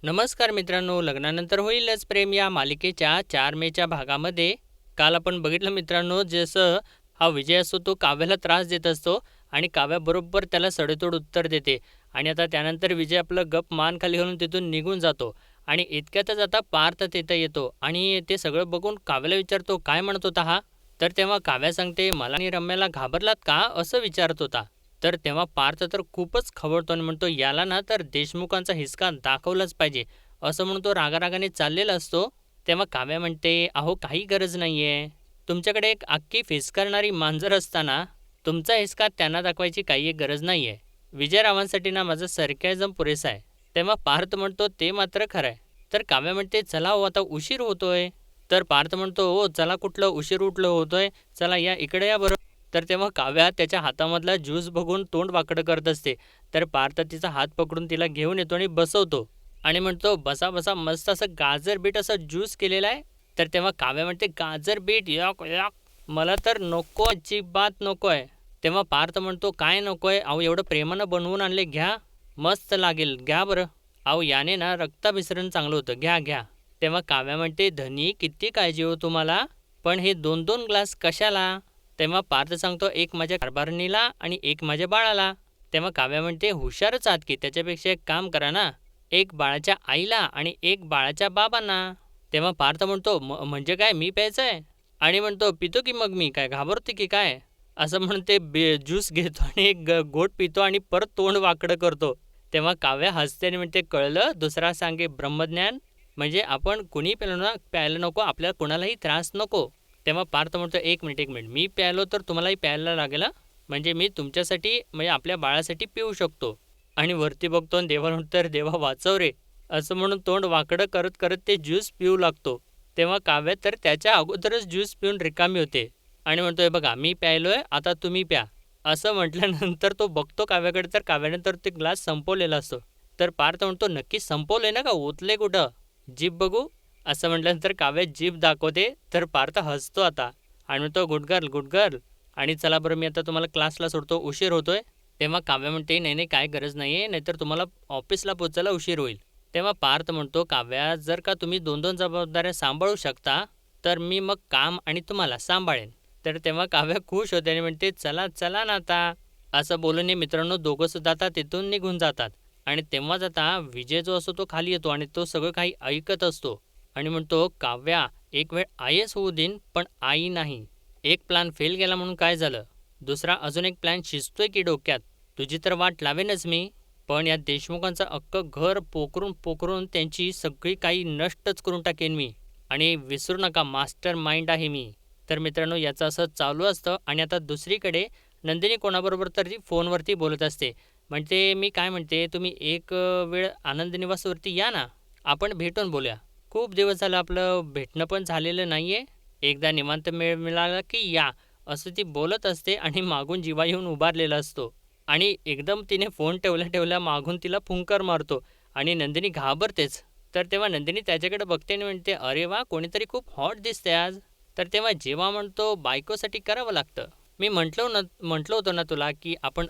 नमस्कार मित्रांनो, लग्नानंतर होईलच प्रेम या मालिकेच्या 4 मेच्या भागामध्ये काल आपण बघितलं मित्रांनो, जसं हा विजय असतो तो काव्याला त्रास देत असतो आणि काव्या बरोबर त्याला सडेतोड उत्तर देते. आणि आता त्यानंतर विजय आपलं गप मान खाली घालून तिथून निघून जातो. आणि इतक्यातच आता पार्थ तिथं येतो आणि ते सगळं बघून काव्याला विचारतो, काय म्हणत होता हा? तर तेव्हा काव्या सांगते, मला आणि रम्याला घाबरलात का, असं विचारत होता. तर तेव्हा पार्थ तर खूपच खवळतो आणि म्हणतो, याला ना तर देशमुखांचा हिसका दाखवलाच पाहिजे, असं म्हणून तो रागारागाने चाललेला असतो. तेव्हा काव्या म्हणते, अहो काही गरज नाहीये, तुमच्याकडे एक अख्खी फिसकारणारी मांजर असताना तुमचा हिसका त्यांना दाखवायची काही एक गरज नाहीये. विजयरावांसाठी ना माझं सरकॅझम पुरेसा आहे. तेव्हा पार्थ म्हणतो, ते मात्र खरं आहे. तर काव्या म्हणते, चला हो आता उशीर होतोय. तर पार्थ म्हणतो, हो चला, कुठलं उशीर उठलं होतोय, चला या इकडे या बरं. तर तेव्हा काव्या त्याच्या हातामधला ज्यूस बघून तोंड वाकडं करत असते. तर पार्थ तिचा हात पकडून तिला घेऊन येतो आणि बसवतो आणि म्हणतो, बसा बसा, मस्त असं गाजर बीट असं ज्यूस केलेला आहे. तर तेव्हा काव्या म्हणते, गाजर बीट यॉक यॉक, मला तर नको, अजिबात नको आहे. तेव्हा पार्थ म्हणतो, काय नको आहे, अहो एवढं प्रेमानं बनवून आणले, घ्या, मस्त लागेल, घ्या बरं. अहो याने ना रक्ताभिसरण चांगलं होतं, घ्या घ्या. तेव्हा काव्या म्हणते, धनी किती काळजी हो तुम्हाला, पण हे 2-2 ग्लास कशाला? तेव्हा पार्थ सांगतो, एक माझ्या कारभारणीला आणि एक माझ्या बाळाला. तेव्हा काव्या म्हणते, हुशारच आहात की, त्याच्यापेक्षा एक काम करा ना, एक बाळाच्या आईला आणि एक बाळाच्या बाबांना. तेव्हा पार्थ म्हणतो, म्हणजे काय, मी प्यायचं आहे? आणि म्हणतो, पितो की मग, मी काय घाबरते की काय, असं म्हणून ते ज्यूस घेतो आणि एक घोट पितो आणि परत तोंड वाकडं करतो. तेव्हा काव्या हसते आणि म्हणते, कळलं, दुसरा सांगे ब्रह्मज्ञान, म्हणजे आपण कुणी प्यायला नको, आपल्याला कोणालाही त्रास नको. तेव्हा पार्थ म्हणतो, एक मिनिट, मी प्यायलो तर तुम्हालाही प्यायला लागेल हं? म्हणजे मी तुमच्यासाठी, म्हणजे आपल्या बाळासाठी पिऊ शकतो. आणि वरती बघतो आणि देवाला म्हणतो, तर देवा वाचव रे, असं म्हणून तोंड वाकडं करत करत ते ज्यूस पिऊ लागतो. तेव्हा काव्य तर त्याच्या अगोदरच ज्यूस पिऊन रिकामी होते आणि म्हणतोय, बघा मी प्यायलोय, आता तुम्ही प्या. असं म्हटल्यानंतर तो बघतो काव्याकडे, तर काव्याने तर ते ग्लास संपवलेला असतो. तर पार्थ म्हणतो, नक्की संपवलंय ना, का ओतले कुठं, जीभ बघू. असं म्हटल्यानंतर काव्य जीभ दाखवते. तर पार्थ हसतो आता आणि म्हणतो, गुड गर्ल गुड गर्ल, आणि चला बरं, मी आता तुम्हाला क्लासला सोडतो, उशीर होतोय. तेव्हा काव्य म्हणते, नाही नाही, काय गरज नाही आहे, नाहीतर तुम्हाला ऑफिसला पोचायला उशीर होईल. तेव्हा पार्थ म्हणतो, काव्या, जर का तुम्ही 2-2 जबाबदाऱ्या सांभाळू शकता, तर मी मग काम आणि तुम्हाला सांभाळेन. तर तेव्हा काव्या खुश होते आणि म्हणते, चला चला ना आता. असं बोलून हे मित्रांनो दोघंसुद्धा आता तिथून निघून जातात. आणि तेव्हाच आता विजय जो असतो तो खाली येतो आणि तो सगळं काही ऐकत असतो आणि म्हणतो, काव्या, एक वेळ आय एस होऊ देईन, पण आई नाही. एक प्लॅन फेल गेला म्हणून काय झालं, दुसरा अजून एक प्लॅन शिजतोय की डोक्यात. तुझी तर वाट लावेनच मी, पण या देशमुखांचं अख्खं घर पोखरून पोखरून त्यांची सगळी काही नष्टच करून टाकेन मी. आणि विसरू नका, मास्टर माइंड आहे मी. तर मित्रांनो, याचं असं चालू असतं. आणि आता दुसरीकडे नंदिनी कोणाबरोबर तरी फोनवरती बोलत असते. म्हणते, मी काय म्हणते, तुम्ही एक वेळ आनंद निवासवरती या ना, आपण भेटून बोलूया. खूप दिवस झालं आपलं भेटणं पण झालेलं नाही आहे. एकदा निवांत मेळ मिळाला की या, असं ती बोलत असते आणि मागून जीवा येऊन उभारलेला असतो. आणि एकदम तिने फोन ठेवल्या ठेवल्या मागून तिला फुंकर मारतो आणि नंदिनी घाबरतेच. तर तेव्हा नंदिनी त्याच्याकडे बघते आणि म्हणते, अरे वा, कोणीतरी खूप हॉट दिसते आज. तर तेव्हा जेव्हा म्हणतो, बायकोसाठी करावं लागतं. मी म्हटलं होतं ना तुला, की आपण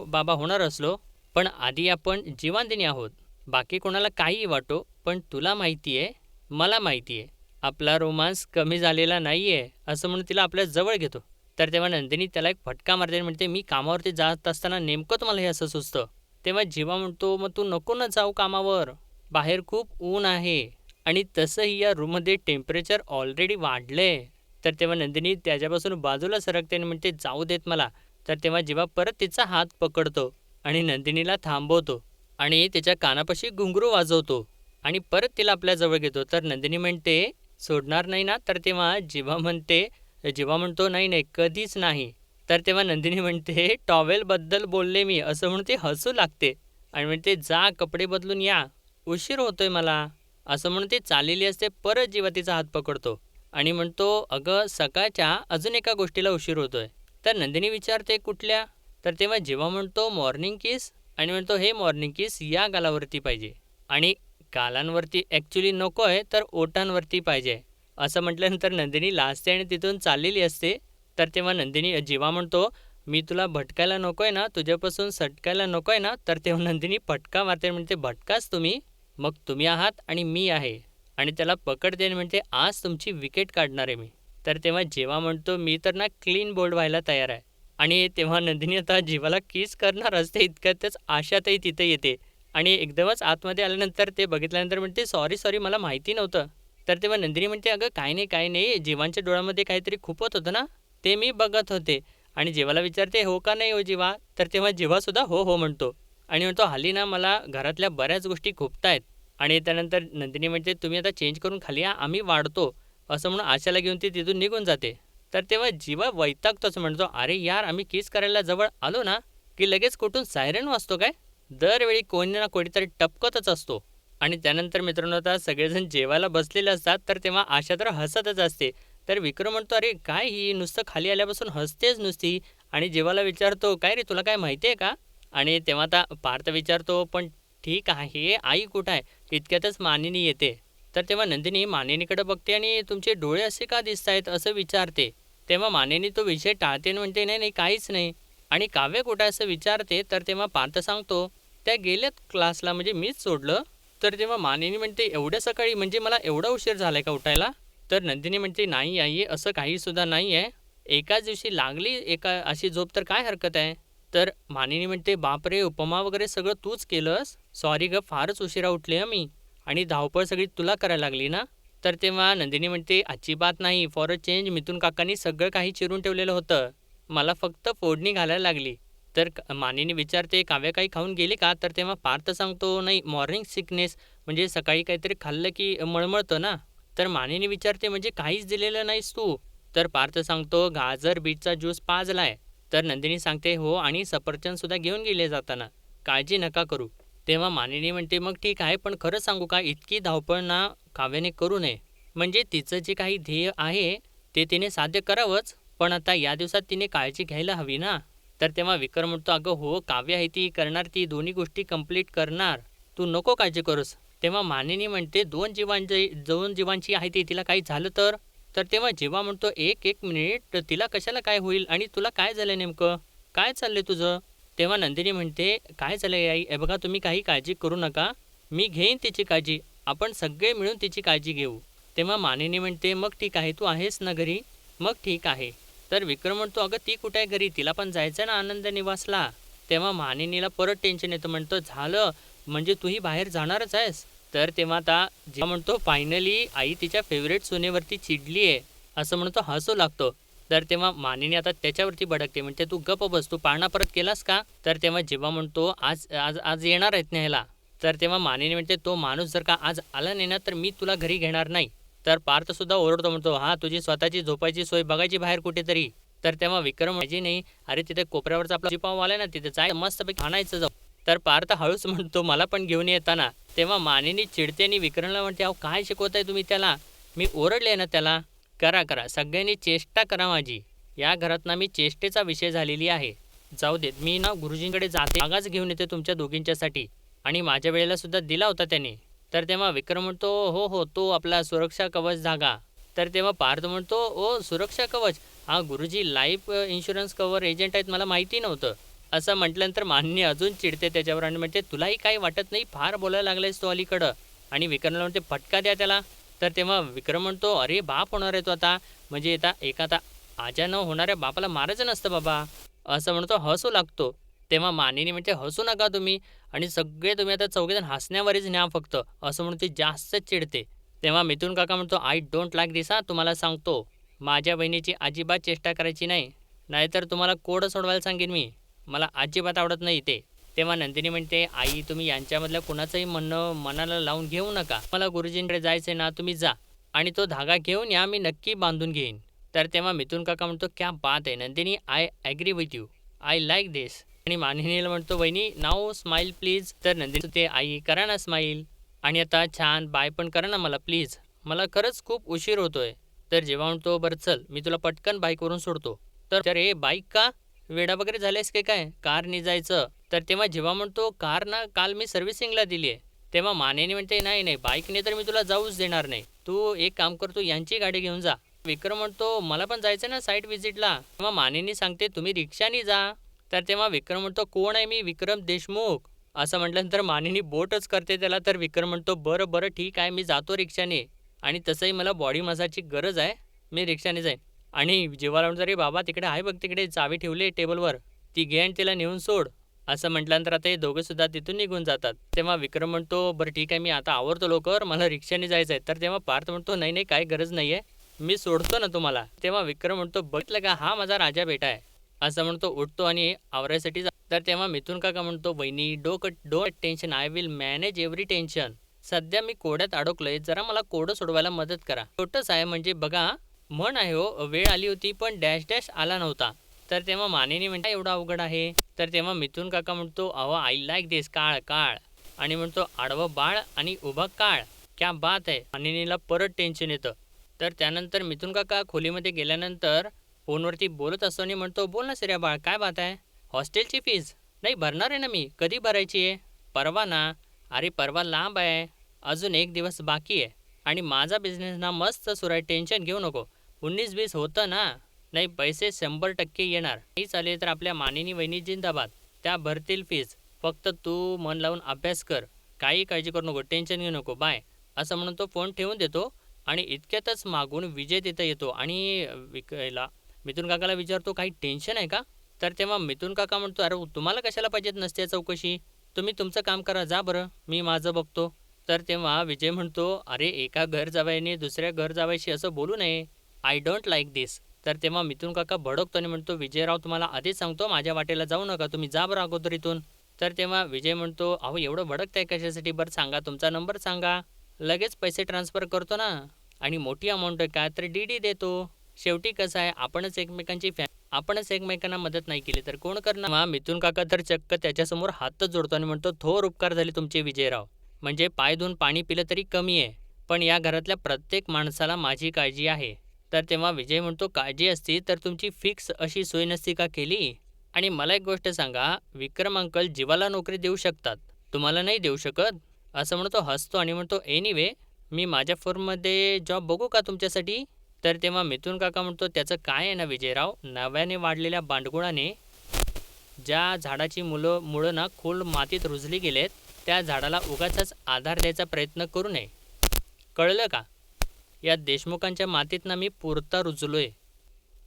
बाबा होणार असलो, पण आधी आपण जीवांदिनी आहोत. बाकी कोणाला काहीही वाटो, पण तुला माहिती आहे, मला माहिती आहे, आपला रोमांस कमी झालेला नाही आहे, असं म्हणून तिला आपल्या जवळ घेतो. तर तेव्हा नंदिनी त्याला एक फटका मारते आणि म्हणते, मी कामावरती जात असताना नेमकं तुम्हाला हे असं सुचतं. तेव्हा जीवा म्हणतो, मग तू नको ना जाऊ कामावर, बाहेर खूप ऊन आहे आणि तसंही या रूममध्ये टेम्परेचर ऑलरेडी वाढलंय. तर तेव्हा नंदिनी त्याच्यापासून बाजूला सरकते आणि म्हणते, जाऊ देत मला. तर तेव्हा जीवा परत तिचा हात पकडतो आणि नंदिनीला थांबवतो आणि तिच्या कानापाशी घुंगरू वाजवतो आणि परत तिला आपल्याजवळ घेतो. तर नंदिनी म्हणते, सोडणार नाही ना? तर तेव्हा जीवा म्हणतो, नाही नाही, कधीच नाही. तर तेव्हा नंदिनी म्हणते, टॉवेलबद्दल बोलले मी, असं म्हणून ती हसू लागते आणि म्हणते, जा कपडे बदलून या, उशीर होतोय मला, असं म्हणून ती चाललेली असते. परत जीवा तिचा हात पकडतो आणि म्हणतो, अगं सकाळच्या अजून एका गोष्टीला उशीर होतोय. तर नंदिनी विचारते, कुठल्या? तर तेव्हा जीवा म्हणतो, मॉर्निंग किस, आणि म्हणतो, हे मॉर्निंग किस या गालावरती पाहिजे आणि गालांवरती ॲक्च्युली नको आहे, तर ओठांवरती पाहिजे. असं म्हटल्यानंतर नंदिनी लाजते आणि तिथून चाललेली असते. तर तेव्हा जीवा म्हणतो, मी तुला भटकायला नको आहे ना, तुझ्यापासून सटकायला नको आहे ना. तर तेव्हा नंदिनी फटका मारते, म्हणते, भटकाच तुम्ही, मग तुम्ही आहात आणि मी आहे. आणि त्याला पकडते आणि म्हणते, आज तुमची विकेट काढणार आहे मी. तर तेव्हा जेव्हा म्हणतो, मी तर ना क्लीन बोल्ड व्हायला तयार आहे. आणि तेव्हा नंदिनी आता जीवाला किस करणार असते इतक्यातच आशाताई तिथे येते. आणि एकदमच आतमध्ये आल्यानंतर ते बघितल्यानंतर म्हणते, सॉरी सॉरी मला माहिती नव्हतं. तर तेव्हा नंदिनी म्हणते, अगं काय नाही काय नाही, जीवांच्या डोळ्यामध्ये काहीतरी खुपत होतं ना, ते मी बघत होते. आणि जीवाला विचारते, हो का नाही हो जीवा? तर तेव्हा जीवासुद्धा हो हो म्हणतो. आणि म्हणतो, हल्ली ना मला घरातल्या बऱ्याच गोष्टी खुपतायत. आणि त्यानंतर नंदिनी म्हणते, तुम्ही आता चेंज करून खाली या, आम्ही वाढतो. असं म्हणून आशाला घेऊन ती तिथून निघून जाते. तर तेव्हा जीवा वैतागतोच, म्हणतो, अरे यार आम्ही किस करायला जवळ आलो ना की लगेच कुठून सायरन वाजतो काय? दरवेळी कोणी ना कोणीतरी टपकतच असतो. आणि त्यानंतर मित्रांनो, आता सगळेजण जेवायला बसलेले असतात तर तेव्हा आशा तर हसतच असते. तर विक्रम म्हणतो, अरे काय ही नुसतं खाली आल्यापासून हसतेच नुसती. आणि जेवायला विचारतो, काय रे तुला काय माहिती आहे का? आणि तेव्हा आता पार्थ विचारतो, पण ठीक आहे आई कुठं आहे? इतक्यातच मानिनी येते. तर तेव्हा नंदिनी मानिनीकडे बघते आणि तुमचे डोळे असे का दिसत आहेत असं विचारते. तेव्हा मानिनी तो विषय टाळते आणि म्हणते, नाही नाही काहीच नाही. आणि काव्य कुठं आहे असं विचारते. तर तेव्हा पार्थ सांगतो, त्या गेल्यात क्लासला, म्हणजे मीच सोडलं. तर तेव्हा मानिनी म्हणते, एवढ्या सकाळी म्हणजे मला एवढा उशीर झालाय का उठायला? तर नंदिनी म्हणते, नाही आई असं काहीसुद्धा नाही आहे. एकाच दिवशी लागली एका अशी झोप तर काय हरकत आहे? तर मानिनी म्हणते, बापरे उपमा वगैरे सगळं तूच केलंस? सॉरी गं फारच उशिरा उठले हं मी. आणि धावपळ सगळी तुला करायला लागली ना? तर तेव्हा नंदिनी म्हणते, अजिबात नाही, फॉर अ चेंज मिथून काकांनी सगळं काही चिरून ठेवलेलं होतं. मला फक्त फोडणी घालायला लागली. तर मानिनी विचारते, काव्य काही खाऊन गेली का? तर तेव्हा पार्थ सांगतो, नाही मॉर्निंग सिकनेस, म्हणजे सकाळी काहीतरी खाल्लं की मळमळतं ना. तर मानिनी विचारते, म्हणजे काहीच दिलेलं नाहीस तू? तर पार्थ सांगतो, गाजर बीटचा ज्यूस पाजलाय. तर नंदिनी सांगते, हो आणि सफरचंदसुद्धा घेऊन गेले जाताना. काळजी नका करू. तेव्हा मानिनी म्हणते, मग ठीक आहे, पण खरं सांगू का, इतकी धावपळ ना काव्याने करू नये. म्हणजे तिचं जे काही ध्येय आहे ते तिने साध्य करावंच, पण आता या दिवसात तिने काळजी घ्यायला हवी ना. तर तेव्हा विक्रम म्हणतो, अगं हो काव्य आहे ती करणार, ती दोन्ही गोष्टी कंप्लीट करणार, तू नको काळजी करूस. तेव्हा मानिनी म्हणते, दोन जीवांची आहे ती, तिला काही झालं तर? तर तेव्हा जेव्हा म्हणतो, एक एक मिनिट, तिला कशाला काय होईल आणि तुला काय झालं नेमकं? काय चाललंय तुझं? तेव्हा नंदिनी म्हणते, काय झालंय आई? हे बघा तुम्ही काही काळजी करू नका, मी घेईन तिची काळजी, आपण सगळे मिळून तिची काळजी घेऊ. तेव्हा मानिनी म्हणते, मग ठीक आहे, तू आहेस ना घरी? मग ठीक आहे. तर विक्रम म्हणतो, अगं ती कुठे आहे घरी? तिला पण जायचं ना आनंद निवासला. तेव्हा मानिनीला परत टेन्शन येतं, म्हणतो, झालं म्हणजे तूही बाहेर जाणारच आहेस? तर तेव्हा आता जेव्हा म्हणतो, फायनली आई तिच्या फेवरेट सुनेवरती चिडली आहे, असं म्हणतो, हसू लागतो. तर तेव्हा मानिनी आता त्याच्यावरती भडकते, म्हणते, तू गप्प बस, तू पाळणा परत केलास का? तर तेव्हा जेव्हा म्हणतो, आज आज आज येणार आहेत न्यायला. तर तेव्हा मानिनी म्हणते, तो माणूस जर का आज आला नाही ना तर मी तुला घरी घेणार नाही. तर पार्थसुद्धा ओरडतो, म्हणतो, हा तुझी स्वतःची झोपायची सोय बघायची बाहेर कुठेतरी. तर तेव्हा विक्रम म्हणजे नाही, अरे तिथे कोपऱ्यावरचा आपला भाजीपाव आलाय ना, तिथे जाय मस्तपैकी आणायचं जाऊ. तर पार्थ हळूच म्हणतो, मला पण घेऊन येताना. तेव्हा मानिनी चिडते आणि विक्रमला म्हणते, अहो काय शिकवताय तुम्ही त्याला? मी ओरडले ना त्याला. करा करा सगळ्यांनी चेष्टा करा माझी. या घरात ना मी चेष्टेचा विषय झालेली आहे. जाऊ देत, मी ना गुरुजींकडे जाते, जागाच घेऊन येते तुमच्या दोघींच्यासाठी. आणि माझ्या वेळेला सुद्धा दिला होता त्याने. तर तेव्हा विक्रम म्हणतो, हो हो तो आपला सुरक्षा कवच धागा. तर तेव्हा पार्थ म्हणतो, ओ सुरक्षा कवच, हा गुरुजी लाईफ इन्शुरन्स कव्हर एजंट आहेत, मला माहिती नव्हतं. असं म्हटल्यानंतर मान्य अजून चिडते त्याच्यावर आणि म्हणते, तुलाही काही वाटत नाही, फार बोलायला लागलायस तो अलीकडं. आणि विक्रमला म्हणते, फटका द्या त्याला. तर तेव्हा विक्रम म्हणतो, अरे बाप होणार आहे तो आता, म्हणजे एका आजा न होणाऱ्या बापाला मारायचं नसतं बाबा, असं म्हणतो, हसू लागतो. तेव्हा मानिनी म्हणते, हसू नका तुम्ही, आणि सगळे तुम्ही आता चौघेजण हसण्यावरच न्या फक्त, असं म्हणून ती जास्त चिडते. तेव्हा मिथून काका म्हणतो, आय डोंट लाईक दिस, हा तुम्हाला सांगतो, माझ्या बहिणीची अजिबात चेष्टा करायची नाही, नाहीतर तुम्हाला कोड सोडवायला सांगेन मी, मला अजिबात आवडत नाही ते. तेव्हा नंदिनी म्हणते, आई तुम्ही यांच्यामधल्या कुणाचंही म्हणणं मनाला लावून घेऊ नका, मला गुरुजींकडे जायचंय ना, तुम्ही जा आणि तो धागा घेऊन या, मी नक्की बांधून घेईन. तर तेव्हा मिथून काका म्हणतो, क्या बात आहे Nandini, I agree with you, I like this. आणि मानिनीला म्हणतो, वहिनी नाव स्माईल प्लीज. तर नंदिनी ते, आई करा ना स्माईल, आणि आता छान बाय पण करा ना मला प्लीज, मला खरंच खूप उशीर होतोय. तर जेव्हा म्हणतो, बरं चल मी तुला पटकन बाईकवरून सोडतो. तर अरे बाईक का? वेडा वगैरे झालेस की काय, कारने जायचं. तर तेव्हा जेव्हा म्हणतो, कार ना काल मी सर्व्हिसिंगला दिली आहे. तेव्हा मानेने म्हणते, नाही नाही बाईकने तर मी तुला जाऊच देणार नाही, तू एक काम कर, तू यांची गाडी घेऊन जा. विक्रम म्हणतो, मला पण जायचं ना साईट व्हिजिटला. तेव्हा मानेनी सांगते, तुम्ही रिक्षाने जा. तर तेव्हा विक्रम म्हणतो, कोण आहे मी? विक्रम देशमुख. असं म्हटल्यानंतर मानेनी बोटच करते त्याला. तर विक्रम म्हणतो, "बरं, बरं ठीक आहे, मी जातो रिक्षाने आणि तसंही मला बॉडी मसाजची गरज आहे. मी रिक्षाने जाईन." आणि जिवाला म्हणतो, "अरे बाबा, तिकडे आहे बघ, तिकडे चावी ठेवली आहे टेबलवर. ती घे आणि तिला नेऊन सोड." असं म्हटल्यानंतर आता हे दोघंसुद्धा तिथून निघून जातात. तेव्हा विक्रम म्हणतो, "बरं ठीक आहे, मी आता आवरतो लवकर, मला रिक्षाने जायचं आहे." तर तेव्हा पार्थ म्हणतो, "नाही, नाही, काही गरज नाही आहे. मी सोडतो ना तुम्हाला." तेव्हा विक्रम म्हणतो, "बघितलं का, हा माझा राजा बेटा आहे." असं म्हणतो उठतो आणि आवरायसाठी तर तेव्हा मिथुन काका म्हणतो, "वहिनी डोकं don't tension, I will manage every tension. सध्या मी कोड्यात अडकलोय, जरा मला कोडं सोडवायला मदत करा." छोटंच आहे म्हणजे बघा, म्हण आहे हो, वेळ आली होती पण डॅश डॅश आला नव्हता. तर तेव्हा मानेनी म्हणता एवढं अवघड आहे. तर तेव्हा मिथुन काका म्हणतो, "अहो आय लाईक दिस, काळ काळ." आणि म्हणतो, "आडवं बाळ आणि उभं काळ, क्या बात आहे." मानिनीला परत टेन्शन येतं. तर त्यानंतर मिथुन काका खोलीमध्ये गेल्यानंतर फोनवरती बोलत असतो आणि म्हणतो, "बोल ना श्रेया बाळ, काय बात आहे? हॉस्टेलची फीज नाही भरणार आहे ना मी. कधी भरायची आहे? परवा ना. अरे परवा लांब आहे. अजून 1 दिवस बाकी आहे. आणि माझा बिझनेस ना मस्त सुरू आहे. टेन्शन घेऊ नको. 19-20 होतं ना. नाही पैसे 100% येणार. नाही चालेल तर आपल्या मानिनी वहिनी जिंदाबाद. त्या भरतील फीज. फक्त तू मन लावून अभ्यास कर. काही काळजी करू नको. टेन्शन घेऊ नको. बाय." असं म्हणून तो फोन ठेवून देतो आणि इतक्यातच मागून विजय तिथं येतो आणि मिथुन काकाला विचारतो, "काही टेन्शन आहे का?" तर तेव्हा मिथुन काका म्हणतो, "अरे तुम्हाला कशाला पाहिजेत नसत्या चौकशी? तुम्ही तुमचं काम करा, जा बरं, मी माझं बघतो." तर तेव्हा विजय म्हणतो, "अरे एका घर जावयाने दुसऱ्या घर जावयाशी असं बोलू नये. आय डोंट लाईक दिस." तर तेव्हा मिथुन काका भडकतो आणि म्हणतो, "विजयराव तुम्हाला आधीच सांगतो माझ्या वाटेला जाऊ नका, तुम्ही जा बरं अगोदर इथून." तर तेव्हा विजय म्हणतो, "अहो एवढं भडकताय कशासाठी? बरं सांगा, तुमचा नंबर सांगा. लगेच पैसे ट्रान्सफर करतो ना. आणि मोठी अमाऊंट आहे काय तर डी देतो. शेवटी कसं आहे आपणच एकमेकांना मदत नाही केली तर कोण करणार?" मिथुन काका तर चक्क त्याच्यासमोर हातच जोडतो आणि म्हणतो, "थोर उपकार झाले तुमचे विजयराव. म्हणजे पाय धुवून पाणी पिलं तरी कमी आहे. पण या घरातल्या प्रत्येक माणसाला माझी काळजी आहे." तर तेव्हा विजय म्हणतो, "काळजी असती तर तुमची फिक्स अशी सोय नसती का केली? आणि मला एक गोष्ट सांगा, विक्रम अंकल जीवाला नोकरी देऊ शकतात, तुम्हाला नाही देऊ शकत." असं म्हणतो हसतो आणि म्हणतो, "एनिवे मी माझ्या फर्ममध्ये जॉब बघू का तुमच्यासाठी?" तर तेव्हा मिथुन काका म्हणतो, "त्याचं काय आहे ना विजयराव, नव्याने वाढलेल्या बांडगुळाने ज्या झाडाची मुळं ना खोल मातीत रुजली गेलेत, त्या झाडाला उगाचच आधार द्यायचा प्रयत्न करू नये. कळलं का? या देशमुखांच्या मातीत ना मी पुरता रुजलोय.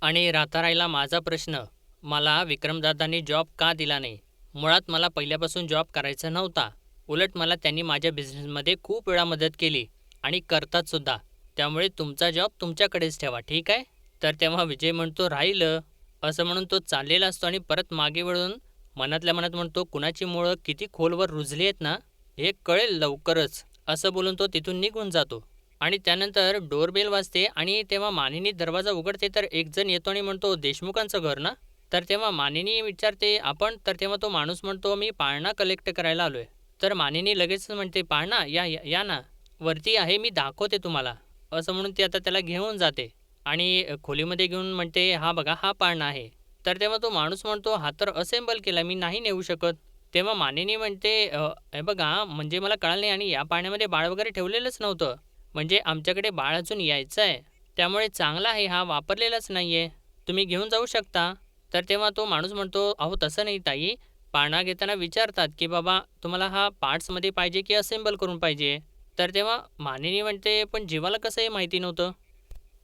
आणि राहता राहिला माझा प्रश्न, मला विक्रमदादांनी जॉब का दिला नाही? मुळात मला पहिल्यापासून जॉब करायचा नव्हता. उलट मला त्यांनी माझ्या बिझनेसमध्ये खूप वेळा मदत केली आणि करतात सुद्धा. त्यामुळे तुमचा जॉब तुमच्याकडेच ठेवा, ठीक आहे?" तर तेव्हा विजय म्हणतो, "राहिलं." असं म्हणून तो चाललेला असतो आणि परत मागे वळून मनातल्या मनात म्हणतो, "कुणाची मुळं किती खोलवर रुजली आहेत ना, हे कळेल लवकरच." असं बोलून तो तिथून निघून जातो. आणि त्यानंतर डोरबेल वाजते आणि तेव्हा मानिनी दरवाजा उघडते तर एक जण येतो आणि म्हणतो, "देशमुखांचं घर ना?" तर तेव्हा मानिनी विचारते, "आपण?" तर तेव्हा तो माणूस म्हणतो, "मी पाळणा कलेक्ट करायला आलोय." तर मानिनी लगेच म्हणते, "पाळणा या या या ना, वरती आहे मी दाखवते तुम्हाला." असं म्हणून ती आता त्याला घेऊन जाते आणि खोलीमध्ये घेऊन म्हणते, "हा बघा हा पाळणा आहे." तर तेव्हा तो माणूस म्हणतो, "हा तर असेंबल केला, मी नाही नेऊ शकत." तेव्हा मानिनी म्हणते, हे बघा म्हणजे मला कळालं नाही आणि या पाळण्यामध्ये बाळ वगैरे ठेवलेलंच नव्हतं. म्हणजे आमच्याकडे बाळ अजून यायचं आहे. त्यामुळे चांगला आहे हा, वापरलेलाच नाही आहे. तुम्ही घेऊन जाऊ शकता." तर तेव्हा तो माणूस म्हणतो, "अहो तसं नाही ताई. पाळणा घेताना विचारतात, की बाबा तुम्हाला हा पार्ट्समध्ये पाहिजे की असेंबल करून पाहिजे?" तर तेव्हा मानिनी म्हणते, "पण जीवाला कसं हे माहिती नव्हतं?"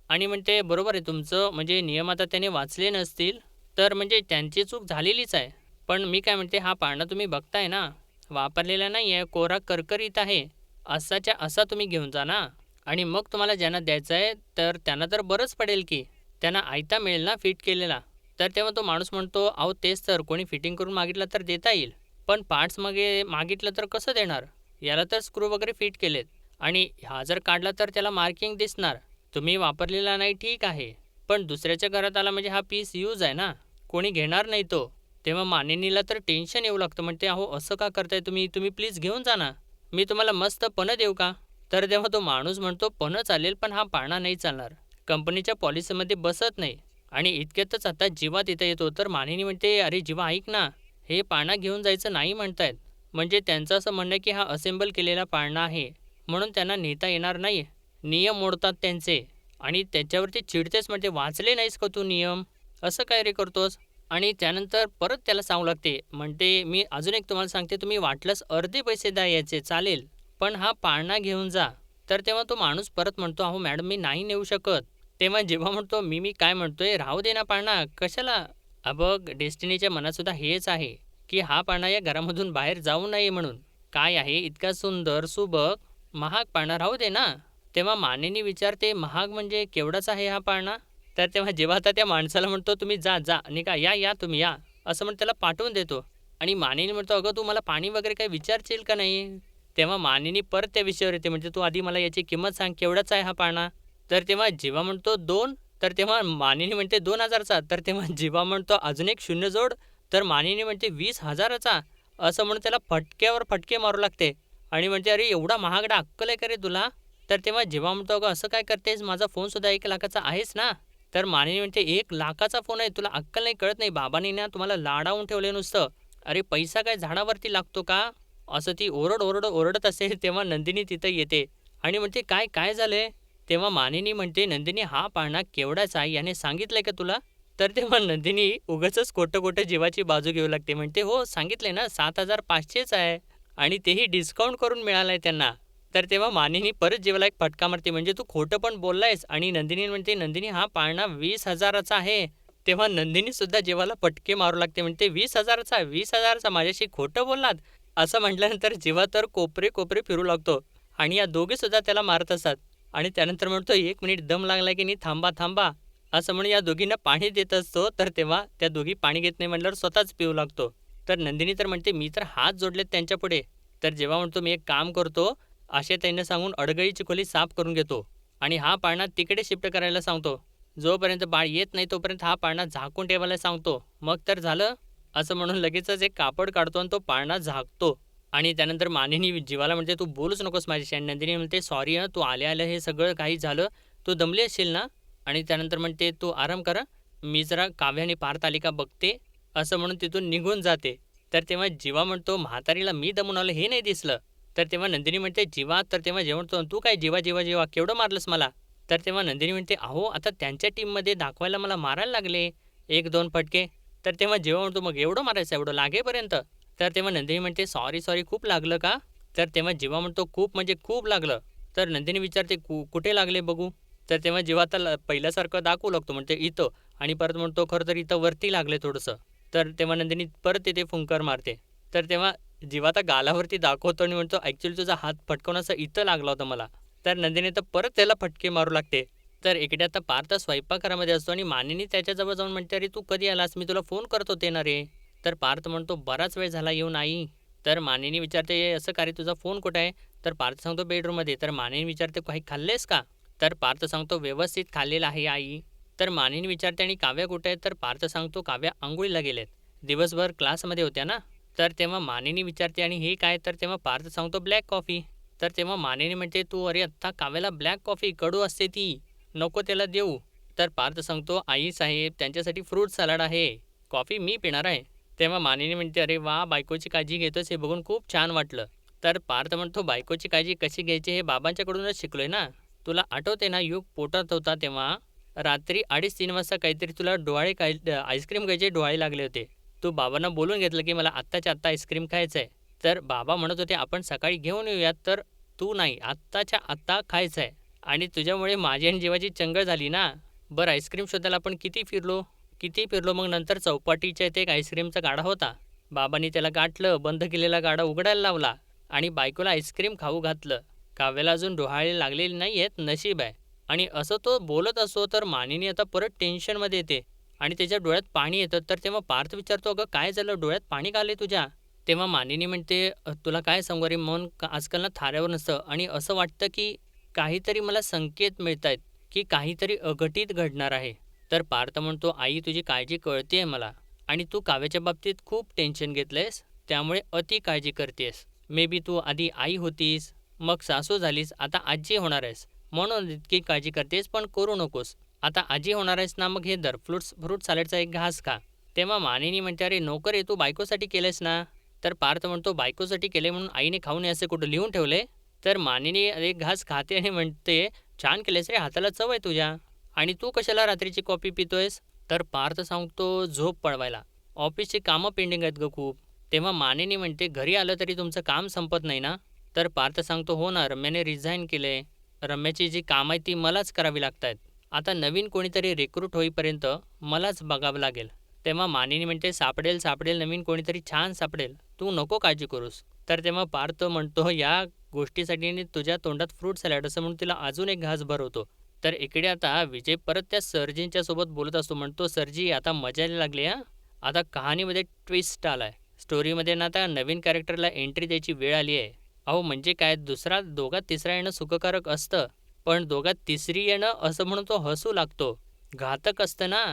आणि म्हणते, "बरोबर आहे तुमचं, म्हणजे नियम आता त्याने वाचले नसतील, तर म्हणजे त्यांची चूक झालेलीच आहे. पण मी काय म्हणते, हा पाळणा तुम्ही बघताय ना, वापरलेला नाही आहे, कोरा करकरीत आहे. असाच्या असा तुम्ही घेऊन जा ना. आणि मग तुम्हाला ज्यांना द्यायचं आहे, तर त्यांना तर बरंच पडेल की. त्यांना आयता मिळेल ना फिट केलेला." तर तेव्हा तो माणूस म्हणतो, "अहो तेच तर, कोणी फिटिंग करून मागितलं तर देता येईल. पण पार्ट्स मागितलं तर कसं देणार? याला तर स्क्रू वगैरे फिट केलेत. आणि हा जर काढला तर त्याला मार्किंग दिसणार. तुम्ही वापरलेला नाही ठीक आहे, पण दुसऱ्याच्या घरात आला म्हणजे हा पीस यूज आहे ना, कोणी घेणार नाही तो." तेव्हा मानिनीला तर टेन्शन येऊ लागतं. म्हणते, "अहो असं का करताय तुम्ही? तुम्ही प्लीज घेऊन जा ना. मी तुम्हाला मस्त पणं देऊ का?" तर तेव्हा तो माणूस म्हणतो, "पणं चालेल पण हा पाळणा नाही चालणार. कंपनीच्या पॉलिसीमध्ये बसत नाही." आणि इतक्यातच आता जीवा तिथं येतो. तर मानिनी म्हणते, "अरे जीवा ऐक ना, हे पाळणा घेऊन जायचं नाही म्हणतायत. म्हणजे त्यांचं असं म्हणणं आहे की हा असेंबल केलेला पाळणा आहे, म्हणून त्यांना नेता येणार नाही. नियम मोडतात त्यांचे." आणि त्याच्यावरती चिडतेच म्हणते, "वाचले नाहीस का तू नियम? असं काय रे करतोस?" आणि त्यानंतर परत त्याला सांगू लागते. म्हणते, "मी अजून एक तुम्हाला सांगते, तुम्ही वाटल्यास अर्धे पैसे द्या याचे चालेल, पण हा पाळणा घेऊन जा." तर तेव्हा तो माणूस परत म्हणतो, "अहो मॅडम मी नाही नेऊ शकत." तेव्हा जेव्हा म्हणतो, "मी काय म्हणतोय, राहू दे ना पाळणा, कशाला?" बघ डेस्टिनीच्या मनातसुद्धा हेच आहे, की हा पाळणा या घरामधून बाहेर जाऊ नये म्हणून. काय आहे इतका सुंदर, सुबक, महाग पाळणा राहू दे ना. तेव्हा मानेनी विचारते, "महाग म्हणजे केवढाच आहे हा पाळणा?" तर तेव्हा जेव्हा आता त्या माणसाला म्हणतो, "तुम्ही जा, जा, निघा, या तुम्ही या." असं म्हणून त्याला पाठवून देतो. आणि मानेनी म्हणतो, "अगं तू मला पाणी वगैरे काही विचारशील का नाही?" तेव्हा मानेनी परत त्या विषयावर येते, म्हणजे "तू आधी मला याची किंमत सांग, केवढाचा आहे हा पाळणा?" तर तेव्हा जीवा म्हणतो, "2." तर तेव्हा मानिनी म्हणते 2,000चा. तर तेव्हा जीवा म्हणतो अजून एक शून्य जोड. तर मानिनी म्हणते 20,000चा. असं म्हणून त्याला फटक्यावर फटके मारू लागते आणि म्हणते, "अरे एवढा महागडा अक्कल आहे का रे तुला?" तर तेव्हा जीवा म्हणतो, "अगं असं काय करतेस? माझा फोनसुद्धा 1,00,000चा आहेच ना." तर मानिनी म्हणते, "1,00,000चा फोन आहे, तुला अक्कल नाही, कळत नाही. बाबांनी ना तुम्हाला लाडावून ठेवले नुसतं. अरे पैसा काय झाडावरती लागतो का?" असं ती ओरडत असते. तेव्हा नंदिनी तिथं येते आणि म्हणते, "काय काय झालंय?" तेव्हा मानिनी म्हणते, "नंदिनी हा पाळणा केवढाचा आहे याने सांगितलंय का तुला?" तर तेव्हा नंदिनी उगाचच खोटं-खोटं जीवाची बाजू घेऊ लागते. म्हणते, "हो सांगितलंय ना 7,500च आहे आणि तेही डिस्काउंट करून मिळालंय त्यांना." तर तेव्हा मानिनी परत जीवाला एक फटका मारते, "म्हणजे तू खोटं पण बोललायस?" आणि नंदिनी म्हणते, "नंदिनी हा पाळणा 20,000चा आहे." तेव्हा नंदिनीसुद्धा जीवाला फटके मारू लागते. म्हणते, "20,000चा? 20,000चा माझ्याशी खोटं बोललात?" असं म्हटल्यानंतर जीवा तर कोपरे-कोपरे फिरू लागतो आणि या दोघीसुद्धा त्याला मारत असतात. आणि त्यानंतर म्हणतो, "1 मिनिट दम लागला की नाही, थांबा, थांबा." असं म्हणून या दोघींना पाणी देत असतो. तर तेव्हा त्या दोघी पाणी घेत नाही म्हटल्यावर स्वतःच पिऊ लागतो. तर नंदिनी तर म्हणते, "मी तर हात जोडलेत त्यांच्यापुढे." तर जेव्हा म्हणतो, "मी एक काम करतो, असे त्यांना सांगून अडगळीची खोली साफ करून घेतो आणि हा पाळणा तिकडे शिफ्ट करायला सांगतो. जोपर्यंत बाळ येत नाही तोपर्यंत हा पाळणा झाकून ठेवायला सांगतो. मग तर झालं." असं म्हणून लगेचच एक कापड काढतो आणि तो पाळणा झाकतो. आणि त्यानंतर मानिनी जीवाला म्हणते, "तू बोलूच नकोस माझ्याशी." आणि नंदिनी म्हणते, "सॉरी हं, तू आल्या-आल्या हे सगळं काही झालं. तू दमली असशील ना?" आणि त्यानंतर म्हणते, "तू आराम कर मी जरा काव्य आणि पार्थतालिका बघते." असं म्हणून तिथून निघून जाते. तर तेव्हा जीवा म्हणतो, "म्हातारीला मी दमून आलो हे नाही दिसलं." तर तेव्हा नंदिनी म्हणते, "जीवा." तर तेव्हा जेव्हा म्हणतो, "तू काय जीवा, जीवा, जीवा केवढं मारलंस मला?" तर तेव्हा नंदिनी म्हणते, "अहो आता त्यांच्या टीममध्ये दाखवायला मला मारायला लागले 1-2 फटके." तर तेव्हा जेव्हा म्हणतो, "मग एवढं मारायचं एवढं लागेपर्यंत?" तर तेव्हा नंदिनी म्हणते, "सॉरी, सॉरी खूप लागलं का?" तर तेव्हा जीवा म्हणतो, "खूप म्हणजे खूप लागलं." तर नंदिनी विचारते, कुठे लागले बघू?" तर तेव्हा जीवा आता पहिल्यासारखं दाखवू लागतो. म्हणते, "इथं." आणि परत म्हणतो, "खरं तर इथं वरती लागले थोडंसं." तर तेव्हा नंदिनी परत तिथे फुंकर मारते. तर तेव्हा जीवा आता गालावरती दाखवतो आणि म्हणतो, "ॲक्चुअली तुझा हात फटकवण्याचा इथं लागला होता मला." तर नंदिनी तर परत त्याला फटके मारू लागते. तर इकडे आता पार्थ स्वयंपाकघरामध्ये असतो आणि मानिनी त्याच्याजवळ जाऊन म्हणते, "अरे तू कधी आलास? मी तुला फोन करत होते ना रे." तर पार्थ म्हणतो, "बराच वेळ झाला येऊन आई." तर मानिनी विचारते, "असं का रे तुझा फोन कुठे आहे?" तर पार्थ सांगतो, "बेडरूममध्ये." तर मानिनी विचारते, "काही खाल्लेस का?" तर पार्थ सांगतो, "व्यवस्थित खाल्लेलं आहे आई." तर मानिनी विचारते, "आणि काव्या कुठे आहे?" तर पार्थ सांगतो, "काव्या अंघोळीला गेलेत. दिवसभर क्लासमध्ये होत्या ना." तर तेव्हा मानिनी विचारते, "आणि हे काय?" तर तेव्हा पार्थ सांगतो, "ब्लॅक कॉफी." तर तेव्हा मानिनी म्हणते, "तू अरे आत्ता काव्याला ब्लॅक कॉफी कडू असते ती, नको त्याला देऊ." तर पार्थ सांगतो, "आई साहेब त्यांच्यासाठी फ्रूट सलाड आहे, कॉफी मी पिणार आहे." तेव्हा मानिनी म्हणते, "अरे वा, बायकोची काळजी घेतोस हे बघून खूप छान वाटलं." तर पार्थ म्हणतो, "बायकोची काळजी कशी घ्यायची हे बाबांच्याकडूनच शिकलोय ना. तुला आठवते ना युग पोटात होता तेव्हा रात्री 2:30-3 वाजता काहीतरी तुला डोहाळे काय आईस्क्रीम खायचे डोहाळे लागले होते. तू बाबांना बोलून घेतलं की मला आत्ताच्या आत्ता आईस्क्रीम खायचं आहे. तर बाबा म्हणत होते आपण सकाळी घेऊन येऊयात, तर तू नाही आत्ताच्या आत्ता खायचं आहे आणि तुझ्यामुळे माझी आणि जीवाची चंगळ झाली ना. बरं आईस्क्रीम शोधायला आपण किती फिरलो मग नंतर चौपाटीच्या इथे एक आईस्क्रीमचा गाडा होता. बाबांनी त्याला गाठलं, बंद केलेला गाडा उघडायला लावला आणि बायकोला आईस्क्रीम खाऊ घातलं. काव्याला अजून डोहाळे लागलेले नाही आहेत, नशीब आहे." आणि असं तो बोलत असतो तर मानिनी आता परत टेन्शनमध्ये येते आणि त्याच्या डोळ्यात पाणी येतं. तर तेव्हा पार्थ विचारतो, "अगं काय झालं? डोळ्यात पाणी का आले तुझ्या?" तेव्हा मानिनी म्हणते, तुला काय सांगू अरे मन आजकाल ना थाऱ्यावर नसतं आणि असं वाटतं की काहीतरी मला संकेत मिळत आहेत की काहीतरी अघटित घडणार आहे." तर पार्थ म्हणतो, "आई तुझी काळजी कळते मला आणि तू काव्याच्या बाबतीत खूप टेन्शन घेतलंयस, त्यामुळे अति काळजी करतेस. मे बी तू आधी आई होतीस, मग सासू झालीस, आता आजी होणार आहेस. म्हणून इतकी काळजी करतेस, पण करू नकोस. आता आजी होणार आहेस ना, मग हे धर फ्रूट सॅलडचा एक घास खा." तेव्हा मानिनी म्हणते, "अरे नोकर आहे, तू बायकोसाठी केलेस ना?" तर पार्थ म्हणतो, "बायकोसाठी केले म्हणून आईने खाऊ नये असे कुठं लिहून ठेवले?" तर मानिनी एक घास खाते आणि म्हणते, "छान केलेस रे, हाताला चव आहे तुझ्या. आणि तू कशाला रात्रीची कॉफी पितोयस?" तर पार्थ सांगतो झोप पळवायला. ऑफिसची कामं पेंडिंग आहेत ग खूप. तेव्हा मानिनी म्हणते घरी आलं तरी तुमचं काम संपत नाही ना? तर पार्थ सांगतो हो ना, रम्याने रिझाईन केलंय. रम्याची जी कामं आहेत ती मलाच करावी लागतायत. आता नवीन कोणीतरी रिक्रूट होईपर्यंत मलाच बघावं लागेल. तेव्हा मानिनी म्हणते सापडेल सापडेल नवीन कोणीतरी छान सापडेल. तू नको काळजी करूस. तर तेव्हा पार्थ म्हणतो या गोष्टीसाठी तुझ्या तोंडात फ्रूट सॅलड असं म्हणून तिला अजून एक घास भरवतो. तर इकडे आता विजय परत त्या सरजींच्या सोबत बोलत असतो. म्हणतो सरजी आता मजा यायला लागली हां. आता कहाणीमध्ये ट्विस्ट आलाय. स्टोरीमध्ये ना आता नवीन कॅरेक्टरला एंट्री द्यायची वेळ आली आहे. अहो म्हणजे काय दुसरा दोघात तिसरा येणं सुखकारक असतं. पण दोघात तिसरी येणं असं म्हणून तो हसू लागतो. घातक असतं ना.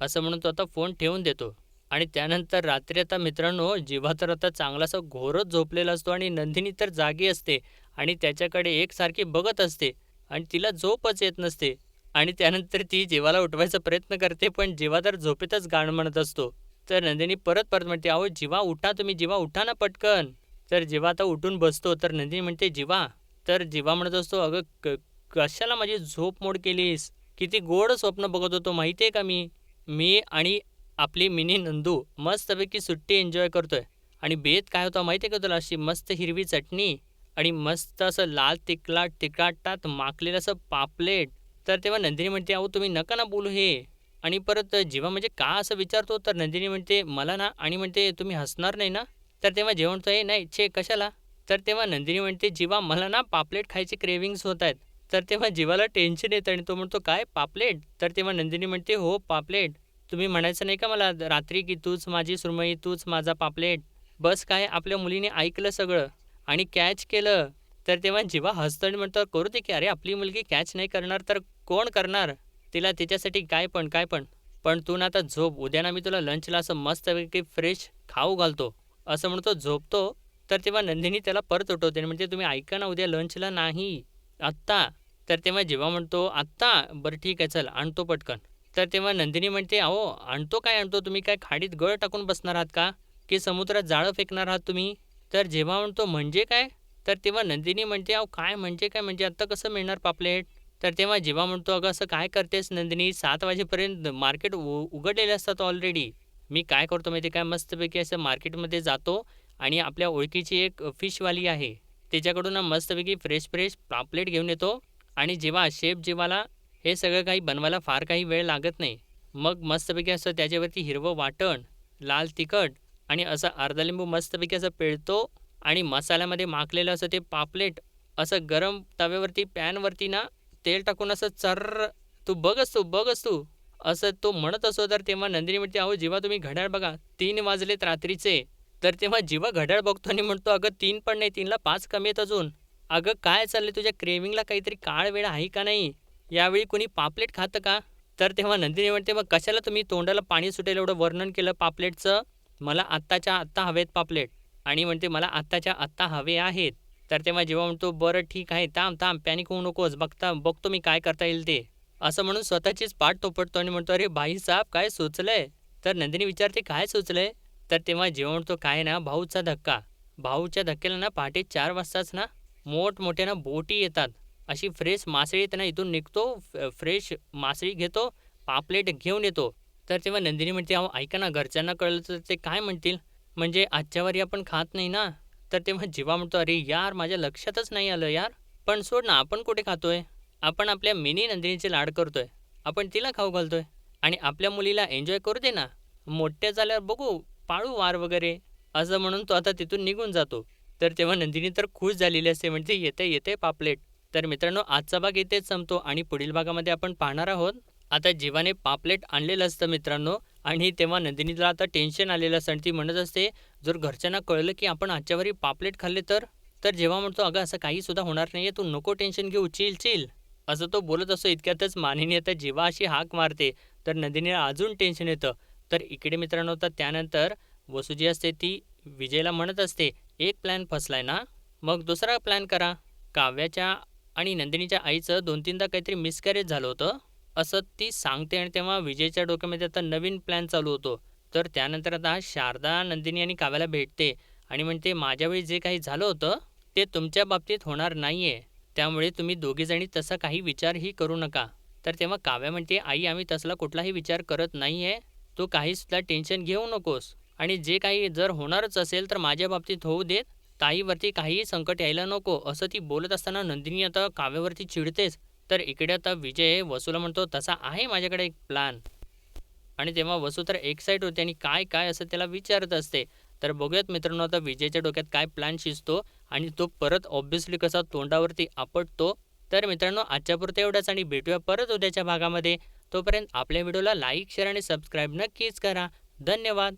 असं म्हणून तो आता फोन ठेवून देतो. आणि त्यानंतर रात्री आता मित्रांनो जीवा तर आता चांगलासा घोरच झोपलेला असतो आणि नंदिनी तर जागी असते आणि त्याच्याकडे एकसारखी बघत असते आणि तिला झोपच येत नसते. आणि त्यानंतर ती जीवाला उठवायचा प्रयत्न करते पण जीवा तर झोपेतच गाणं म्हणत असतो. तर नंदिनी परत परत म्हणते अहो जीवा उठा तुम्ही जीवा उठा ना पटकन. तर जीवा आता उठून बसतो तर नंदिनी म्हणते जीवा. तर जीवा म्हणत असतो अगं कशाला माझी झोप मोड केलीस. किती गोड स्वप्न बघत होतो माहिती आहे का मी. मी आणि आपली मिनी नंदू मस्तपैकी सुट्टी एन्जॉय करतोय. आणि बेत काय होता माहिती आहे का तुला अशी मस्त हिरवी चटणी आणि मस्त असं लाल तिखटात माखलेलं असं पापलेट. तर तेव्हा नंदिनी म्हणते अहो तुम्ही नका ना बोलू हे. आणि परत जेव्हा म्हणजे का असं विचारतो तर नंदिनी म्हणते मला ना आणि म्हणते तुम्ही हसणार नाही ना. तर तेव्हा जेवण म्हणतो हे नाही छे कशाला. तर तेव्हा नंदिनी म्हणते जीवा मला ना पापलेट खायचे क्रेविंग्स होत आहेत. तर तेव्हा जीवाला टेन्शन येतं आणि तो म्हणतो काय पापलेट. तर तेव्हा नंदिनी म्हणते हो पापलेट. तुम्ही म्हणायचं नाही का मला रात्री की तूच माझी सुरमई तूच माझा पापलेट. बस काय आपल्या मुलीने ऐकलं सगळं आणि कॅच केलं. तर तेव्हा जेव्हा हसतो आणि म्हणतो करू दे की अरे आपली मुलगी कॅच नाही करणार तर कोण करणार. तिला तिच्यासाठी काय पण काय पण. पण तू ना आता झोप उद्या ना मी तुला लंचला असं मस्तपैकी फ्रेश खाऊ घालतो. असं म्हणतो झोपतो. तर तेव्हा नंदिनी त्याला परत उठवते आणि म्हणते तुम्ही ऐका ना उद्या लंचला नाही आत्ता. तर तेव्हा जेव्हा म्हणतो आत्ता बरं ठीक आहे चल आणतो पटकन. तर तेव्हा नंदिनी म्हणते अहो आणतो काय आणतो तुम्ही काय खाडीत गळ टाकून बसणार आहात का की समुद्रात जाळं फेकणार आहात तुम्ही. तर जेव्हा म्हणतो म्हणजे काय. तर तेव्हा नंदिनी म्हणते अहो काय म्हणजे काय म्हणजे आत्ता कसं मिळणार पापलेट. तर तेव्हा जेव्हा म्हणतो अगं असं काय करतेस नंदिनी 7 वाजेपर्यंत मार्केट उघडलेले असतात ऑलरेडी. मी काय करतो माहिती काय मस्तपैकी असं मार्केटमध्ये जातो आणि आपल्या ओळखीची एक फिशवाली आहे तिच्याकडून ना मस्तपैकी फ्रेश फ्रेश पापलेट घेऊन येतो. आणि जेव्हा शेफ जेवाला हे सगळं काही बनवायला फार काही वेळ लागत नाही. मग मस्तपैकी असं त्याच्यावरती हिरवं वाटण लाल तिखट आणि असं अर्धा लिंबू मस्तपैकी असं पिळतो आणि मसाल्यामध्ये माखलेलं असं ते पापलेट असं गरम तव्यावरती पॅनवरती ना तेल टाकून असं चर्र तू बघच तू असं तो म्हणत असतो. तर तेव्हा नंदिनी म्हणते अहो जेव्हा तुम्ही घड्याळ बघा 3 वाजलेत रात्रीचे. तर तेव्हा जेव्हा घड्याळ बघतो आणि म्हणतो अगं 3 पण नाही 3ला 5 कमी आहेत अजून. अगं काय चाललंय तुझ्या क्रेविंगला काहीतरी काळ वेळ आहे का नाही. यावेळी कुणी पापलेट खातं का. तर तेव्हा नंदिनी म्हणते मग कशाला तुम्ही तोंडाला पाणी सुटेल एवढं वर्णन केलं पापलेटचं. मला आत्ताच्या आत्ता हवेत पापलेट. आणि म्हणते मला आत्ताच्या आत्ता हवे आहेत. तर तेव्हा जेव्हा म्हणतो बरं ठीक आहे थांब थांब पॅनिक होऊ नकोस बघतो मी काय करता येईल ते. असं म्हणून स्वतःचीच पाठ थोपटतो आणि म्हणतो अरे भाईसाब काय सुचलंय. तर नंदिनी विचारते काय सुचलंय. तर तेव्हा जेव्हा म्हणतो काय ना भाऊचा धक्का. भाऊच्या धक्क्याला ना पहाटे 4 वाजताच ना मोठमोठ्या ना बोटी येतात. अशी फ्रेश मासळी त्यांना इथून निघतो फ्रेश मासळी घेतो पापलेट घेऊन येतो. तर तेव्हा नंदिनी म्हणते अहो ऐका ना घरच्यांना कळलं तर ते काय म्हणतील. म्हणजे आजच्यावारी आपण खात नाही ना. तर तेव्हा जीवा म्हणतो अरे यार माझ्या लक्षातच नाही आलं यार. पण सोड ना आपण कुठे खातोय. आपण आपल्या मिनी नंदिनीचे लाड करतोय. आपण तिला खाऊ घालतोय. आणि आपल्या मुलीला एन्जॉय करू दे ना. मोठ्या झाल्यावर बघू पाळू वार वगैरे. असं म्हणून तो आता तिथून निघून जातो. तर तेव्हा नंदिनी तर खुश झालेली असते म्हणते येते येते पापलेट. तर मित्रांनो आजचा भाग इथेच संपतो आणि पुढील भागामध्ये आपण पाहणार आहोत. आता जीवाने पापलेट आणलेलं असतं मित्रांनो. आणि तेव्हा नंदिनीला आता टेन्शन आलेलं असतं आणि ती म्हणत असते जर घरच्यांना कळलं की आपण आजच्यावारी पापलेट खाल्ले तर. तर जेव्हा म्हणतो अगं असं काही सुद्धा होणार नाहीये तू नको टेन्शन घेऊ चिल चिल. असं तो बोलत असतो इतक्यातच मानिनी आता जेव्हा अशी हाक मारते तर नंदिनीला अजून टेन्शन येतं. तर इकडे मित्रांनो तर त्यानंतर वसू जी असते ती विजयला म्हणत असते एक प्लॅन फसलाय ना मग दुसरा प्लॅन करा. काव्याच्या आणि नंदिनीच्या आईचं 2-3दा काहीतरी मिसकॅरेज झालं होतं असं ती सांगते. आणि तेव्हा विजयच्या डोक्यामध्ये आता नवीन प्लॅन चालू होतो. तर त्यानंतर आता शारदा नंदिनी आणि काव्याला भेटते आणि म्हणते माझ्यावेळी जे काही झालं होतं ते तुमच्या बाबतीत होणार नाहीये. त्यामुळे तुम्ही दोघीजणी तसा काही विचारही करू नका. तर तेव्हा काव्या म्हणते, आई आम्ही तसला कुठलाही विचार करत नाही आहे, तू काहीसुद्धा टेन्शन घेऊ नकोस आणि जे काही जर होणारच असेल तर माझ्या बाबतीत होऊ देत, ताईवरती काहीही संकट यायला नको. असं ती बोलत असताना नंदिनी आता काव्यावरती चिडतेच. तर इकडे आता विजय वसूला म्हणतो, तसा आहे माझ्याकडे एक प्लॅन. आणि तेव्हा वसू तर एक्साईट होते आणि काय काय असं त्याला विचारत असते. तर बघूयात मित्रांनो आता विजयच्या डोक्यात काय प्लॅन शिजतो आणि तो परत ऑब्व्हियसली कसा तोंडावरती आपटतो. तर मित्रांनो आजच्यापुरतं एवढंच आणि भेटूया परत उद्याच्या भागामध्ये. तोपर्यंत आपल्या व्हिडिओला लाईक शेअर आणि सबस्क्राईब नक्कीच करा. धन्यवाद.